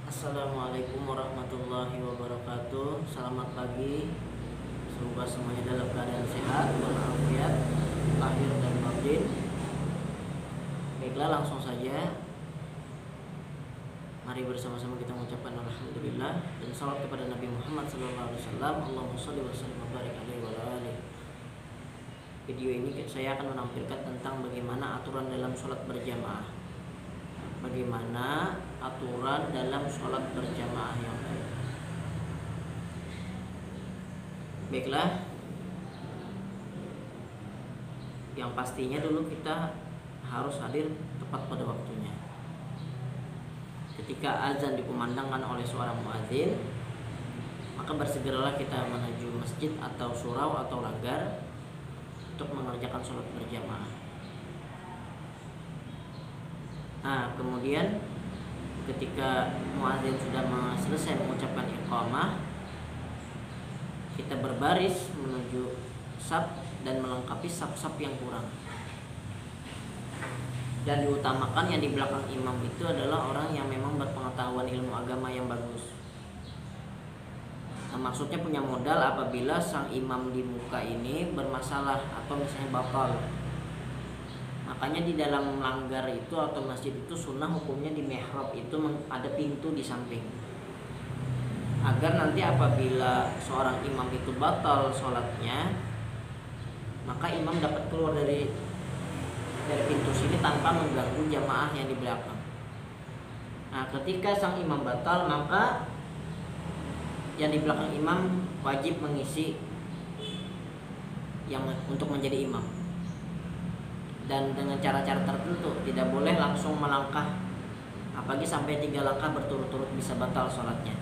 Assalamualaikum warahmatullahi wabarakatuh. Selamat pagi. Semoga semuanya dalam keadaan sehat walafiat lahir dan batin. Baiklah, langsung saja. Mari bersama-sama kita mengucapkan alhamdulillah dan salat kepada Nabi Muhammad SAW. Allahumma sholli wa sallim wa barik alaihi wa alihi. Video ini saya akan menampilkan tentang bagaimana aturan dalam sholat berjamaah. Bagaimana aturan dalam sholat berjamaah yang baik. Baiklah, yang pastinya dulu kita harus hadir tepat pada waktunya. Ketika azan dikumandangkan oleh seorang muadzin, maka bersegeralah kita menuju masjid atau surau atau langgar untuk mengerjakan sholat berjamaah. Nah, kemudian ketika muadzin sudah selesai mengucapkan iqamah, kita berbaris menuju saf dan melengkapi saf-saf yang kurang. Dan diutamakan yang di belakang imam itu adalah orang yang memang berpengetahuan ilmu agama yang bagus. Nah, maksudnya punya modal apabila sang imam di muka ini bermasalah atau misalnya batal. Makanya di dalam langgar itu atau masjid itu sunnah hukumnya di mihrab itu ada pintu di samping, agar nanti apabila seorang imam itu batal sholatnya, maka imam dapat keluar dari pintu sini tanpa mengganggu jamaah yang di belakang. Nah, ketika sang imam batal, maka yang di belakang imam wajib mengisi yang untuk menjadi imam. Dan dengan cara-cara tertentu, tidak boleh langsung melangkah, apalagi sampai 3 langkah berturut-turut bisa batal sholatnya.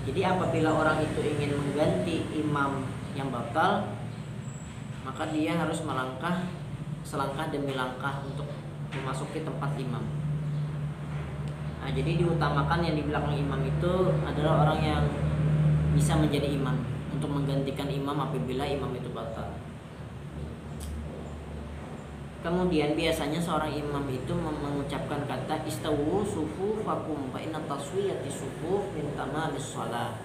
Jadi apabila orang itu ingin mengganti imam yang batal, maka dia harus melangkah selangkah demi langkah untuk memasuki tempat imam. Nah, jadi diutamakan yang di belakang imam itu adalah orang yang bisa menjadi imam untuk menggantikan imam apabila imam itu batal. Kemudian biasanya seorang imam itu mengucapkan kata istawu sufufakum fa inna taswiyati sufuf min tamamis shalah.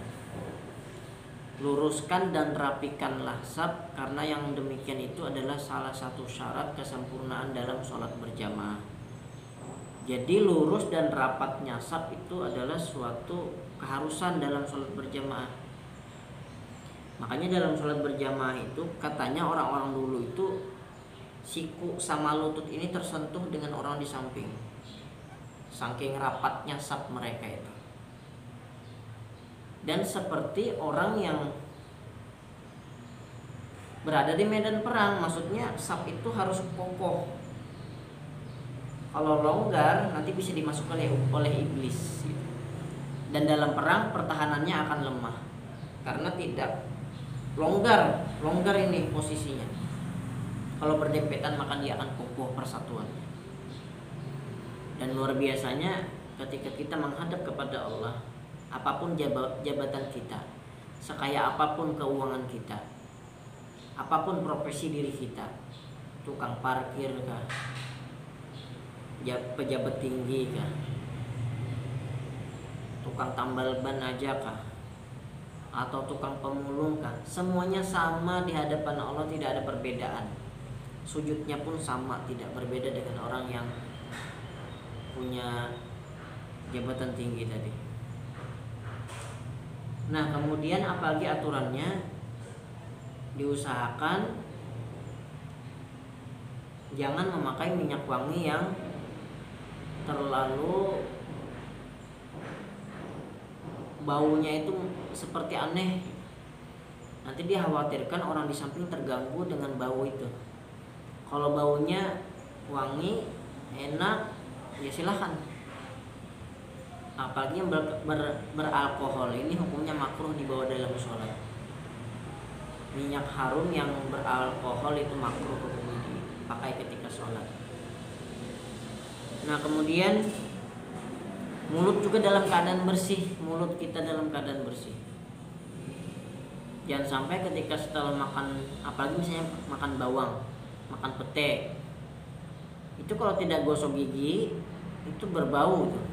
Luruskan dan rapikanlah saf, karena yang demikian itu adalah salah satu syarat kesempurnaan dalam sholat berjamaah. Jadi lurus dan rapatnya saf itu adalah suatu keharusan dalam sholat berjamaah. Makanya dalam sholat berjamaah itu katanya orang-orang dulu itu siku sama lutut ini tersentuh dengan orang di samping, saking rapatnya saf mereka itu. Dan seperti orang yang berada di medan perang, maksudnya saf itu harus kokoh. Kalau longgar nanti bisa dimasukkan oleh iblis gitu. Dan dalam perang pertahanannya akan lemah karena tidak longgar ini posisinya. Kalau berdempetan maka dia akan kokoh persatuannya. Dan luar biasanya ketika kita menghadap kepada Allah, apapun jabatan kita, sekaya apapun keuangan kita, apapun profesi diri kita, tukang parkir kah, pejabat tinggi kah, tukang tambal ban aja kah, atau tukang pemulung kah, semuanya sama di hadapan Allah, tidak ada perbedaan. Sujudnya pun sama, tidak berbeda dengan orang yang punya jabatan tinggi tadi. Nah, kemudian apalagi aturannya, diusahakan jangan memakai minyak wangi yang terlalu baunya itu seperti aneh. Nanti dia khawatirkan orang di samping terganggu dengan bau itu. Kalau baunya wangi, enak, ya silahkan. Apalagi yang beralkohol ini hukumnya makruh dibawa dalam sholat. Minyak harum yang beralkohol itu makruh hukumnya dipakai ketika sholat. Nah, kemudian mulut juga dalam keadaan bersih. Mulut kita dalam keadaan bersih. Jangan sampai ketika setelah makan, apalagi misalnya makan bawang, makan pete, itu kalau tidak gosok gigi itu berbau tuh.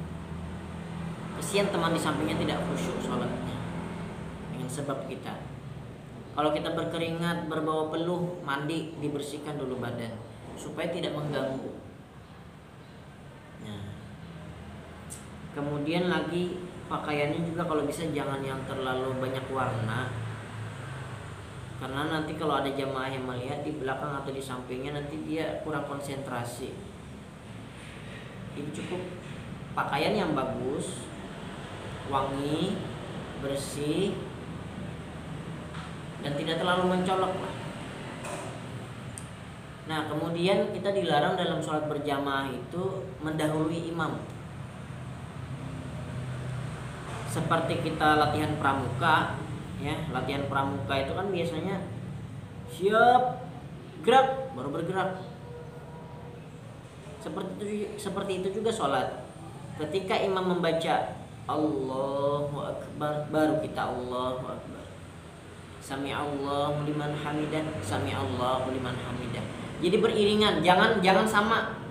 kesian teman di sampingnya tidak khusyuk sholatnya dengan sebab kita. Kalau kita berkeringat, berbau peluh, mandi, dibersihkan dulu badan supaya tidak mengganggu. Nah, kemudian lagi pakaiannya juga kalau bisa jangan yang terlalu banyak warna, karena nanti kalau ada jamaah yang melihat di belakang atau di sampingnya nanti dia kurang konsentrasi. Ini cukup pakaian yang bagus, wangi, bersih, dan tidak terlalu mencolok lah. Nah, kemudian kita dilarang dalam sholat berjamaah itu mendahului imam. Seperti kita latihan pramuka, ya, latihan pramuka itu kan biasanya siap, gerak, baru bergerak. Seperti itu juga sholat. Ketika imam membaca Allahu Akbar, baru kita Allahu Akbar. Sami'allahu liman hamidah, sami'allahu liman hamidah. Jadi beriringan, jangan sama.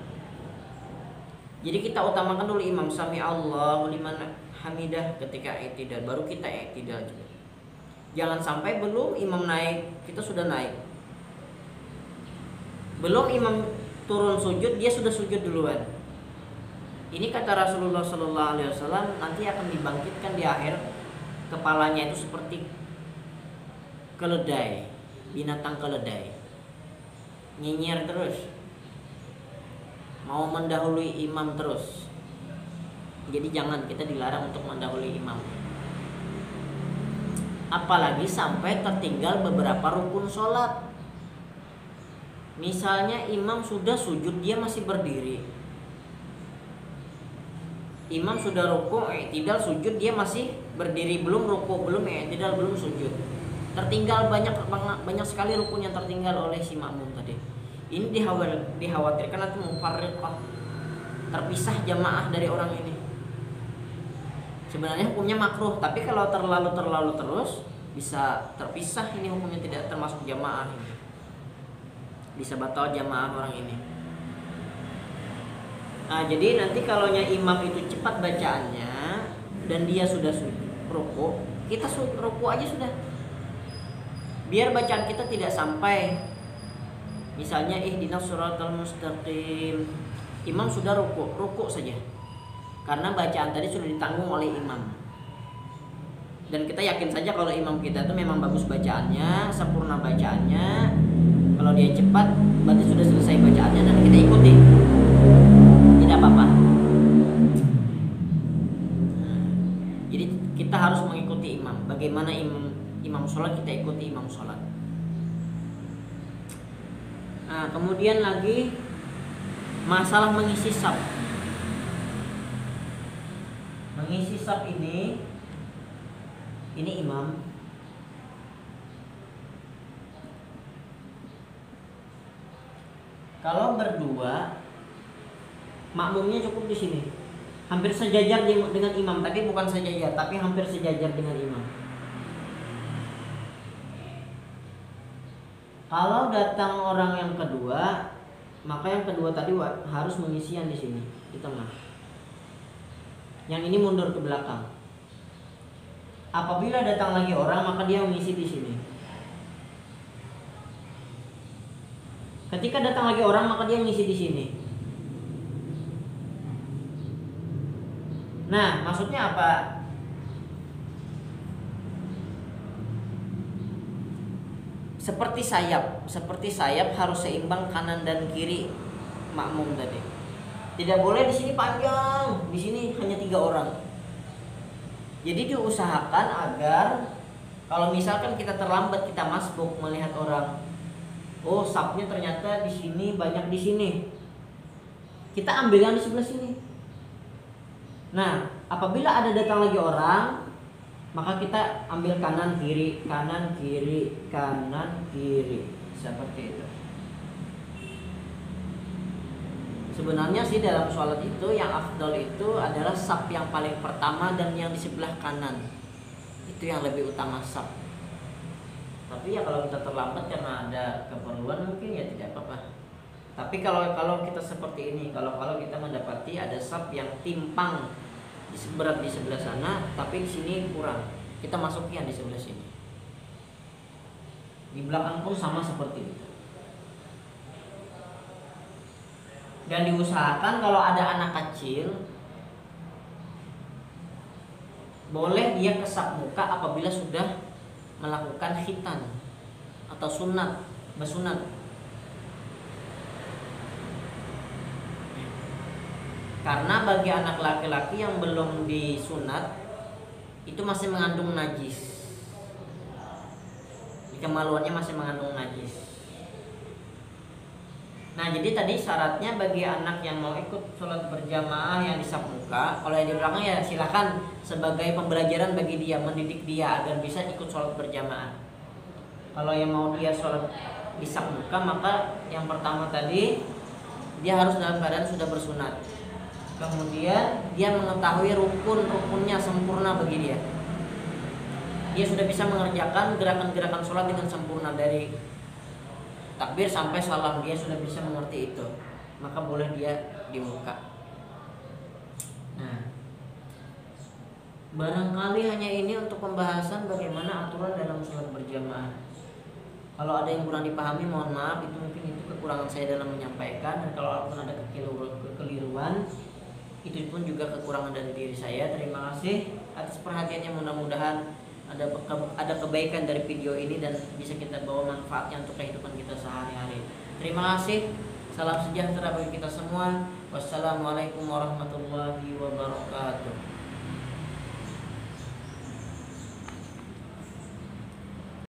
Jadi kita utamakan dulu imam sami'allahu liman hamidah ketika i'tidal, baru kita i'tidal juga. Jangan sampai belum imam naik kita sudah naik. Belum imam turun sujud dia sudah sujud duluan. Ini kata Rasulullah sallallahu alaihi wasallam, nanti akan dibangkitkan di akhir kepalanya itu seperti keledai, binatang keledai, nyinyir terus, mau mendahului imam terus. Jadi jangan, kita dilarang untuk mendahului imam. Apalagi sampai tertinggal beberapa rukun sholat. Misalnya imam sudah sujud, dia masih berdiri. Imam sudah ruku, i'tidal, sujud, dia masih berdiri, belum ruku, belum i'tidal, belum sujud. Tertinggal banyak sekali rukun yang tertinggal oleh si makmum tadi. Ini dikhawatirkan nanti mufarriqah, terpisah jamaah dari orang ini. Sebenarnya hukumnya makruh, tapi kalau terlalu terus bisa terpisah, ini hukumnya tidak termasuk jamaah ini. Bisa batal jamaah orang ini. Nah, jadi nanti kalaunya imam itu cepat bacaannya dan dia sudah ruku, kita ruku aja sudah. Biar bacaan kita tidak sampai misalnya ihdinas siratal mustaqim, imam sudah ruku saja. Karena bacaan tadi sudah ditanggung oleh imam. Dan kita yakin saja kalau imam kita itu memang bagus bacaannya, sempurna bacaannya. Kalau dia cepat berarti sudah selesai bacaannya dan kita ikuti. Tidak apa-apa. Jadi kita harus mengikuti imam. Bagaimana imam sholat, kita ikuti imam sholat. Nah, kemudian lagi masalah mengisi saf. Mengisi saf ini imam kalau berdua, makmumnya cukup di sini, hampir sejajar dengan imam, tapi bukan sejajar, tapi hampir sejajar dengan imam. Kalau datang orang yang kedua, maka yang kedua tadi harus mengisi yang di sini, di tengah. Yang ini mundur ke belakang. Apabila datang lagi orang, maka dia mengisi di sini. Ketika datang lagi orang, maka dia mengisi di sini. Nah, maksudnya apa? Seperti sayap harus seimbang kanan dan kiri makmum tadi. Tidak boleh di sini panjang, di sini hanya 3 orang. Jadi diusahakan agar kalau misalkan kita terlambat, kita masbuk melihat orang, oh safnya ternyata di sini banyak di sini, kita ambil yang di sebelah sini. Nah, apabila ada datang lagi orang, maka kita ambil kanan kiri, kanan kiri, kanan kiri, seperti itu. Sebenarnya sih dalam sholat itu yang afdal itu adalah saf yang paling pertama dan yang di sebelah kanan. Itu yang lebih utama saf. Tapi ya kalau kita terlambat karena ada keperluan mungkin ya tidak apa-apa. Tapi kalau kita seperti ini, kalau kita mendapati ada saf yang timpang berat di sebelah sana, tapi di sini kurang. Kita masukin di sebelah sini. Di belakang pun sama seperti itu. Dan diusahakan kalau ada anak kecil, boleh dia kesap muka apabila sudah melakukan khitan atau sunat, bersunat. Karena bagi anak laki-laki yang belum disunat itu masih mengandung najis. Kemaluannya masih mengandung najis. Nah, jadi tadi syaratnya bagi anak yang mau ikut sholat berjamaah yang disap muka, kalau yang di belakang ya silakan sebagai pembelajaran bagi dia, mendidik dia agar bisa ikut sholat berjamaah. Kalau yang mau dia sholat disap muka, maka yang pertama tadi dia harus dalam keadaan sudah bersunat. Kemudian dia mengetahui rukun-rukunnya sempurna bagi dia. Dia sudah bisa mengerjakan gerakan-gerakan sholat dengan sempurna dari takbir sampai salam, dia sudah bisa mengerti itu, maka boleh dia di muka. Nah, barangkali hanya ini untuk pembahasan bagaimana aturan dalam sholat berjamaah. Kalau ada yang kurang dipahami, mohon maaf, itu mungkin itu kekurangan saya dalam menyampaikan. Dan kalau ada kekeliruan, itu pun juga kekurangan dari diri saya. Terima kasih atas perhatiannya, mudah-mudahan ada kebaikan dari video ini dan bisa kita bawa manfaatnya untuk kehidupan kita sehari-hari. Terima kasih. Salam sejahtera bagi kita semua. Wassalamualaikum warahmatullahi wabarakatuh.